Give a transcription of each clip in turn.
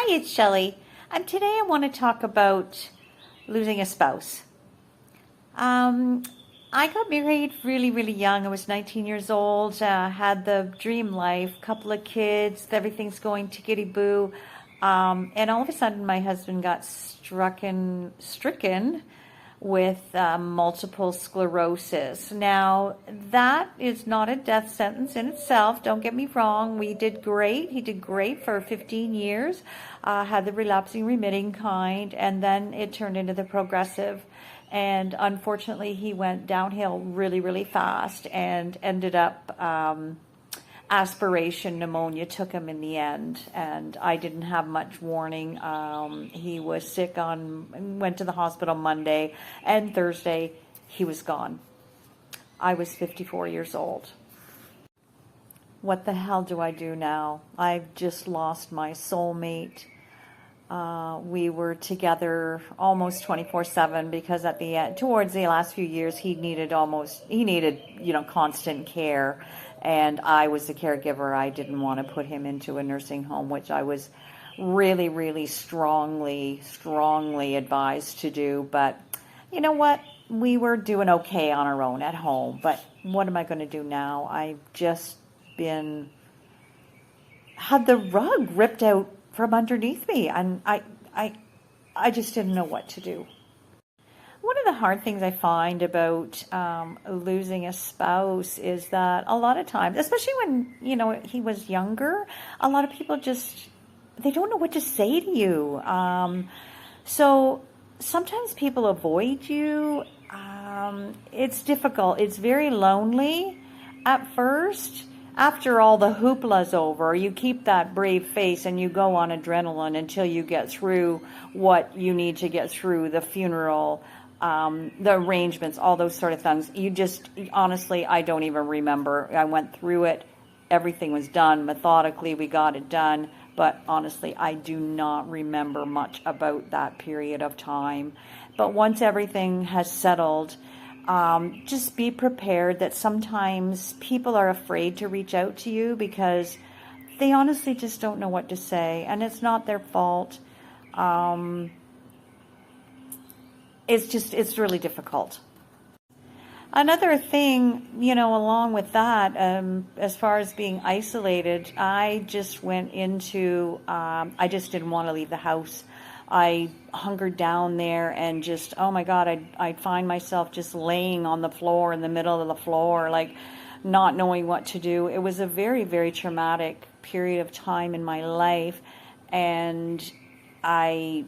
Hi, it's Shelley. Today I want to talk about losing a spouse. Um, I got married really, really young. I was 19 years old, had the dream life, couple of kids, everything's going tickety-boo. And all of a sudden, my husband got stricken with multiple sclerosis. Now, that is not a death sentence in itself. Don't get me wrong. We did great. He did great for 15 years, had the relapsing remitting kind, and then it turned into the progressive. And unfortunately, he went downhill really, really fast and ended up aspiration pneumonia took him in the end, and I didn't have much warning. He was sick went to the hospital Monday, and Thursday he was gone. I was 54 years old. What the hell do I do now? I've just lost my soulmate. We were together almost 24/7 because at the end, towards the last few years, he needed constant care. And I was the caregiver. I didn't want to put him into a nursing home, which I was really, really strongly advised to do. But you know what? We were doing okay on our own at home. But what am I going to do now? I've just had the rug ripped out from underneath me, and I just didn't know what to do. One of the hard things I find about losing a spouse is that a lot of times, especially when, he was younger, a lot of people they don't know what to say to you. So sometimes people avoid you. It's difficult. It's very lonely at first. After all the hoopla's over, you keep that brave face and you go on adrenaline until you get through what you need to get through, the funeral, the arrangements, all those sort of things. Honestly, I don't even remember. I went through it. Everything was done. Methodically, we got it done. But honestly, I do not remember much about that period of time. But once everything has settled, just be prepared that sometimes people are afraid to reach out to you because they honestly just don't know what to say. And it's not their fault. It's really difficult. Another thing, along with that, as far as being isolated, I just I just didn't want to leave the house. I hungered down there and just, oh my God, I'd find myself just laying on the floor, in the middle of the floor, like not knowing what to do. It was a very, very traumatic period of time in my life. And I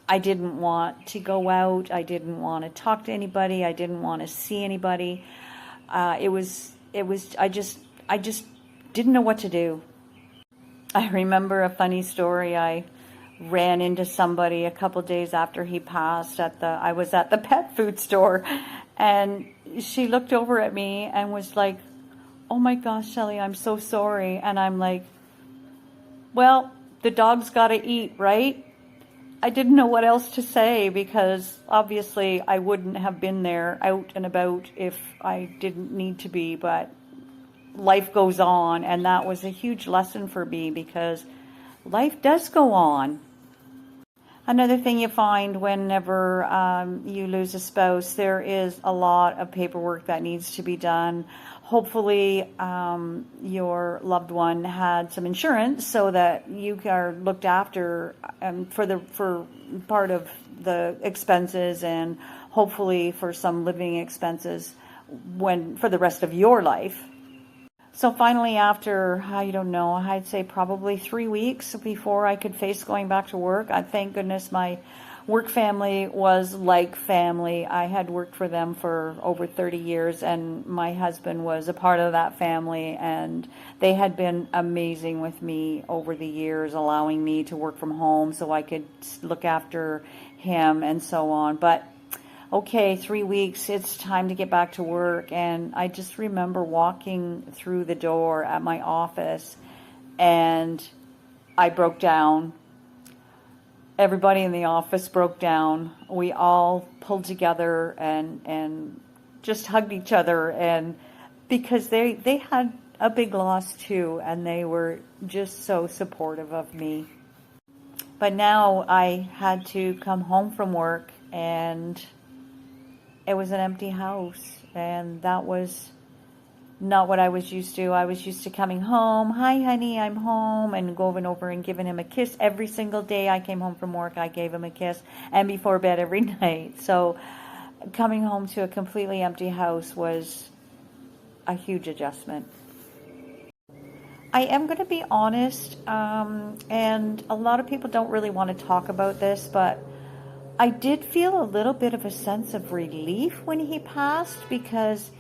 didn't want to go out. I didn't want to talk to anybody. I didn't want to see anybody. I just didn't know what to do. I remember a funny story. I ran into somebody a couple days after he passed I was at the pet food store, and she looked over at me and was like, "Oh my gosh, Shelley, I'm so sorry." And I'm like, "Well, the dog's got to eat, right?" I didn't know what else to say because obviously I wouldn't have been there out and about if I didn't need to be, but life goes on, and that was a huge lesson for me because life does go on. Another thing you find whenever you lose a spouse, there is a lot of paperwork that needs to be done. Hopefully, your loved one had some insurance so that you are looked after for part of the expenses, and hopefully for some living expenses for the rest of your life. So finally, after, I don't know, I'd say probably 3 weeks before I could face going back to work, thank goodness my work family was like family. I had worked for them for over 30 years, and my husband was a part of that family, and they had been amazing with me over the years, allowing me to work from home so I could look after him and so on. But okay, 3 weeks, it's time to get back to work. And I just remember walking through the door at my office, and I broke down. Everybody in the office broke down. We all pulled together and just hugged each other, and because they had a big loss too, and they were just so supportive of me. But now I had to come home from work, and it was an empty house, and that was not what I was used to. I was used to coming home, hi honey, I'm home, and going over and giving him a kiss every single day I came home from work. I gave him a kiss, and before bed every night. So coming home to a completely empty house was a huge adjustment. I am going to be honest, and a lot of people don't really want to talk about this, but I did feel a little bit of a sense of relief when he passed, because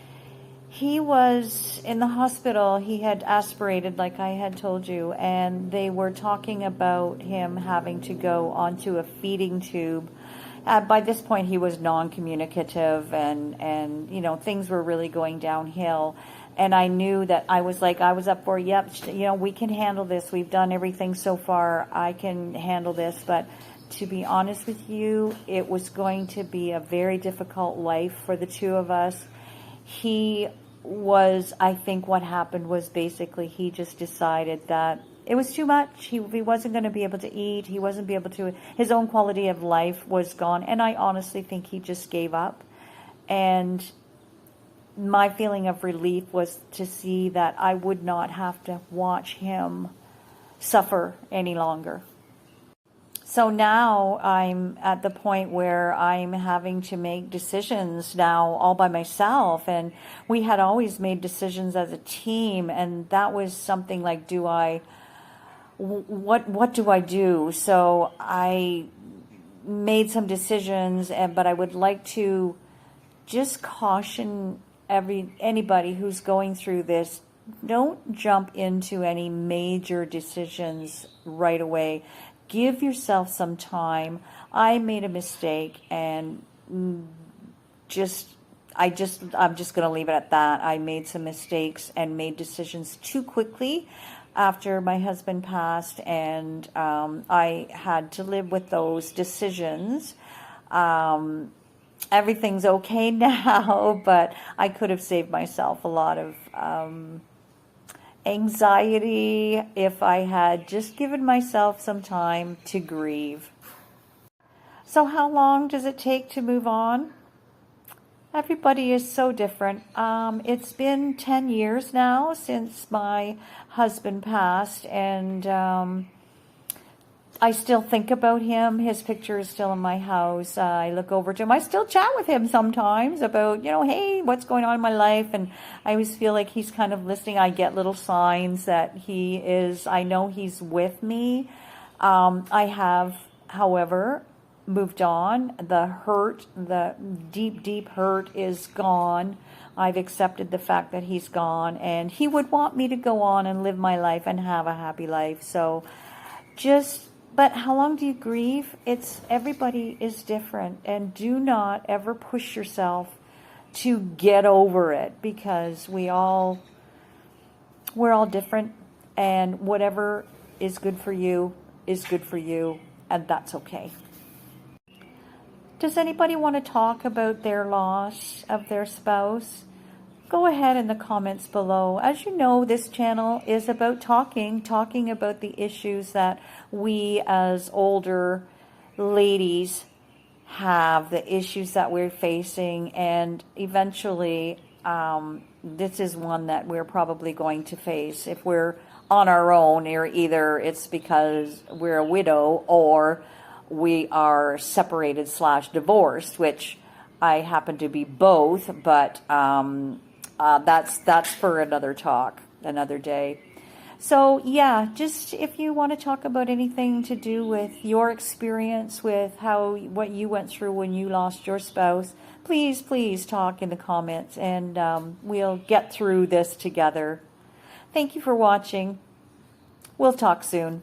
he was in the hospital. He had aspirated, like I had told you, and they were talking about him having to go onto a feeding tube. By this point, he was non-communicative, and you know, things were really going downhill. And I knew that I was up for, yep, you know, we can handle this. We've done everything so far. I can handle this. But to be honest with you, it was going to be a very difficult life for the two of us. I think what happened was basically he just decided that it was too much. He wasn't going to be able to eat. He wasn't be able to, his own quality of life was gone. And I honestly think he just gave up. And my feeling of relief was to see that I would not have to watch him suffer any longer. So now I'm at the point where I'm having to make decisions now all by myself. And we had always made decisions as a team. And that was something like, what do I do? So I made some decisions, but I would like to just caution anybody who's going through this, don't jump into any major decisions right away. Give yourself some time. I made a mistake, and I'm just going to leave it at that. I made some mistakes and made decisions too quickly after my husband passed, and I had to live with those decisions. Everything's okay now, but I could have saved myself a lot of anxiety if I had just given myself some time to grieve. So how long does it take to move on? Everybody is so different. It's been 10 years now since my husband passed, and I still think about him. His picture is still in my house. I look over to him. I still chat with him sometimes about, you know, hey, what's going on in my life? And I always feel like he's kind of listening. I get little signs that I know he's with me. I have, however, moved on. The deep, deep hurt is gone. I've accepted the fact that he's gone, and he would want me to go on and live my life and have a happy life. So but how long do you grieve? Everybody is different, and do not ever push yourself to get over it, because we're all different, and whatever is good for you is good for you, and that's okay. Does anybody want to talk about their loss of their spouse? Go ahead in the comments below. As you know, this channel is about talking about the issues that we as older ladies have, the issues that we're facing, and eventually this is one that we're probably going to face if we're on our own, or either it's because we're a widow or we are separated / divorced, which I happen to be both, but that's for another talk, another day. So yeah, just if you want to talk about anything to do with your experience with what you went through when you lost your spouse, please talk in the comments, and we'll get through this together. Thank you for watching. We'll talk soon.